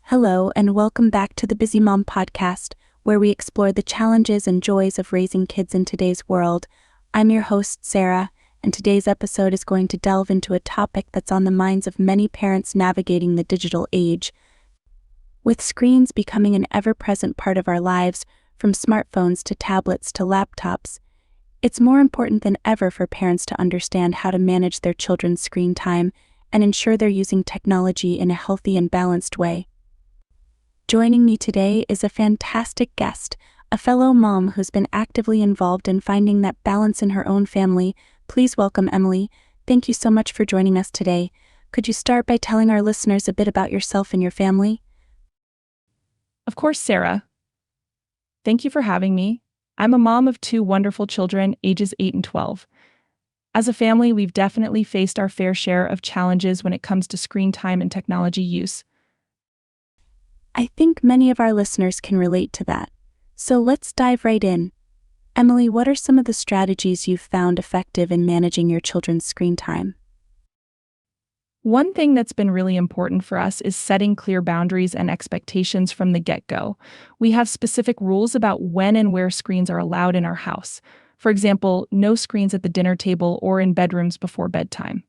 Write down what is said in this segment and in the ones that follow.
Hello, and welcome back to the Busy Mom podcast, where we explore the challenges and joys of raising kids in today's world. I'm your host, Sarah, and today's episode is going to delve into a topic that's on the minds of many parents navigating the digital age. With screens becoming an ever-present part of our lives, from smartphones to tablets to laptops, it's more important than ever for parents to understand how to manage their children's screen time and ensure they're using technology in a healthy and balanced way. Joining me today is a fantastic guest, a fellow mom who's been actively involved in finding that balance in her own family. Please welcome Emily. Thank you so much for joining us today. Could you start by telling our listeners a bit about yourself and your family? Of course, Sarah. Thank you for having me. I'm a mom of two wonderful children, ages 8 and 12. As a family, we've definitely faced our fair share of challenges when it comes to screen time and technology use. I think many of our listeners can relate to that. So let's dive right in. Emily, what are some of the strategies you've found effective in managing your children's screen time? One thing that's been really important for us is setting clear boundaries and expectations from the get-go. We have specific rules about when and where screens are allowed in our house. For example, no screens at the dinner table or in bedrooms before bedtime.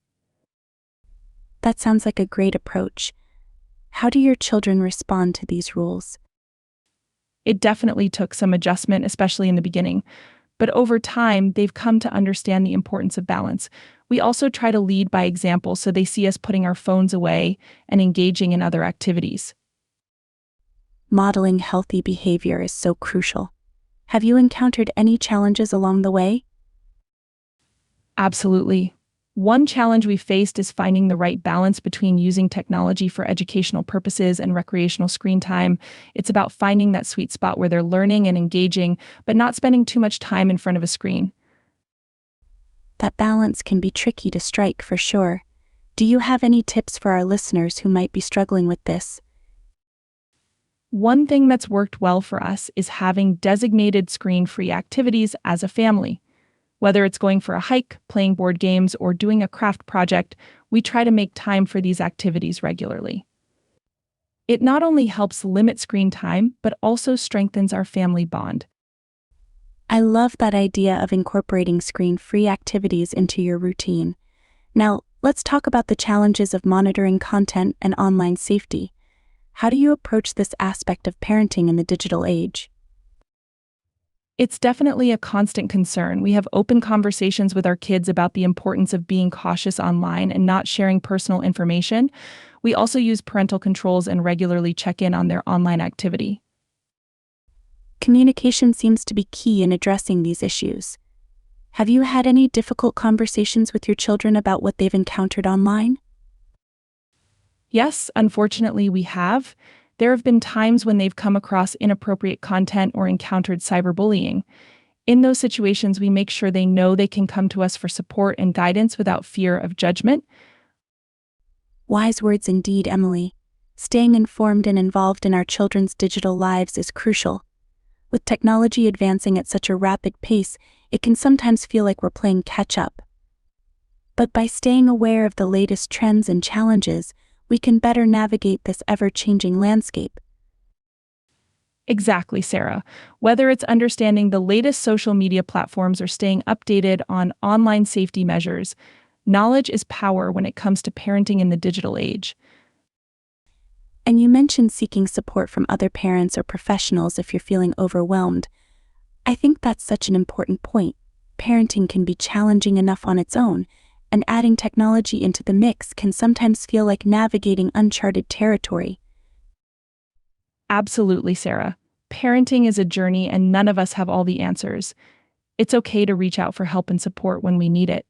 That sounds like a great approach. How do your children respond to these rules? It definitely took some adjustment, especially in the beginning. But over time, they've come to understand the importance of balance. We also try to lead by example so they see us putting our phones away and engaging in other activities. Modeling healthy behavior is so crucial. Have you encountered any challenges along the way? Absolutely. One challenge we faced is finding the right balance between using technology for educational purposes and recreational screen time. It's about finding that sweet spot where they're learning and engaging, but not spending too much time in front of a screen. That balance can be tricky to strike for sure. Do you have any tips for our listeners who might be struggling with this? One thing that's worked well for us is having designated screen-free activities as a family. Whether it's going for a hike, playing board games, or doing a craft project, we try to make time for these activities regularly. It not only helps limit screen time, but also strengthens our family bond. I love that idea of incorporating screen-free activities into your routine. Now, let's talk about the challenges of monitoring content and online safety. How do you approach this aspect of parenting in the digital age? It's definitely a constant concern. We have open conversations with our kids about the importance of being cautious online and not sharing personal information. We also use parental controls and regularly check in on their online activity. Communication seems to be key in addressing these issues. Have you had any difficult conversations with your children about what they've encountered online? Yes, unfortunately, we have. There have been times when they've come across inappropriate content or encountered cyberbullying. In those situations, we make sure they know they can come to us for support and guidance without fear of judgment. Wise words indeed, Emily. Staying informed and involved in our children's digital lives is crucial. With technology advancing at such a rapid pace, it can sometimes feel like we're playing catch-up. But by staying aware of the latest trends and challenges, we can better navigate this ever-changing landscape. Exactly, Sarah. Whether it's understanding the latest social media platforms or staying updated on online safety measures, knowledge is power when it comes to parenting in the digital age. And you mentioned seeking support from other parents or professionals if you're feeling overwhelmed. I think that's such an important point. Parenting can be challenging enough on its own, and adding technology into the mix can sometimes feel like navigating uncharted territory. Absolutely, Sarah. Parenting is a journey and none of us have all the answers. It's okay to reach out for help and support when we need it.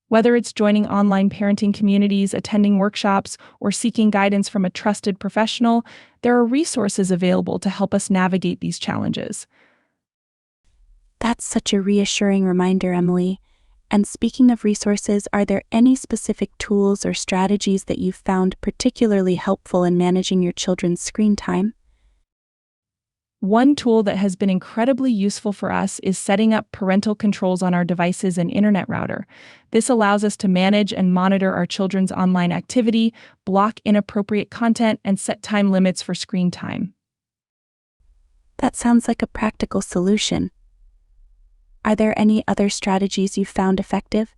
Whether it's joining online parenting communities, attending workshops, or seeking guidance from a trusted professional, there are resources available to help us navigate these challenges. That's such a reassuring reminder, Emily. And speaking of resources, are there any specific tools or strategies that you've found particularly helpful in managing your children's screen time? One tool that has been incredibly useful for us is setting up parental controls on our devices and internet router. This allows us to manage and monitor our children's online activity, block inappropriate content, and set time limits for screen time. That sounds like a practical solution. Are there any other strategies you've found effective?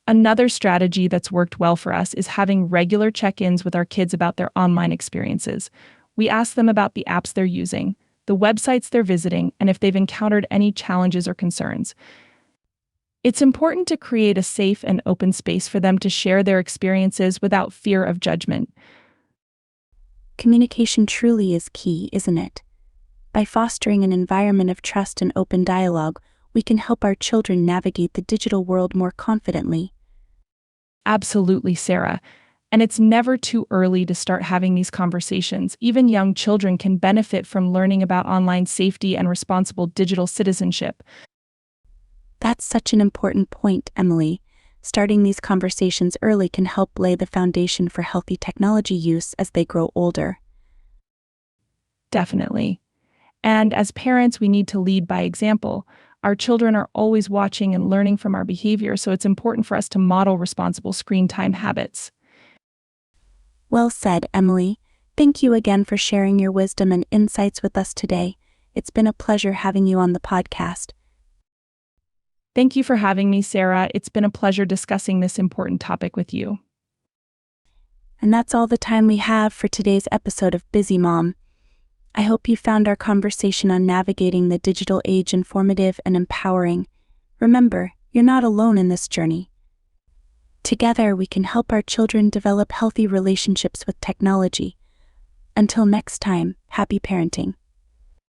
Another strategy that's worked well for us is having regular check-ins with our kids about their online experiences. We ask them about the apps they're using, the websites they're visiting, and if they've encountered any challenges or concerns. It's important to create a safe and open space for them to share their experiences without fear of judgment. Communication truly is key, isn't it? By fostering an environment of trust and open dialogue, we can help our children navigate the digital world more confidently. Absolutely, Sarah. And it's never too early to start having these conversations. Even young children can benefit from learning about online safety and responsible digital citizenship. That's such an important point, Emily. Starting these conversations early can help lay the foundation for healthy technology use as they grow older. Definitely. And as parents, we need to lead by example. Our children are always watching and learning from our behavior, so it's important for us to model responsible screen time habits. Well said, Emily. Thank you again for sharing your wisdom and insights with us today. It's been a pleasure having you on the podcast. Thank you for having me, Sarah. It's been a pleasure discussing this important topic with you. And that's all the time we have for today's episode of Busy Mom. I hope you found our conversation on navigating the digital age informative and empowering. Remember, you're not alone in this journey. Together, we can help our children develop healthy relationships with technology. Until next time, happy parenting.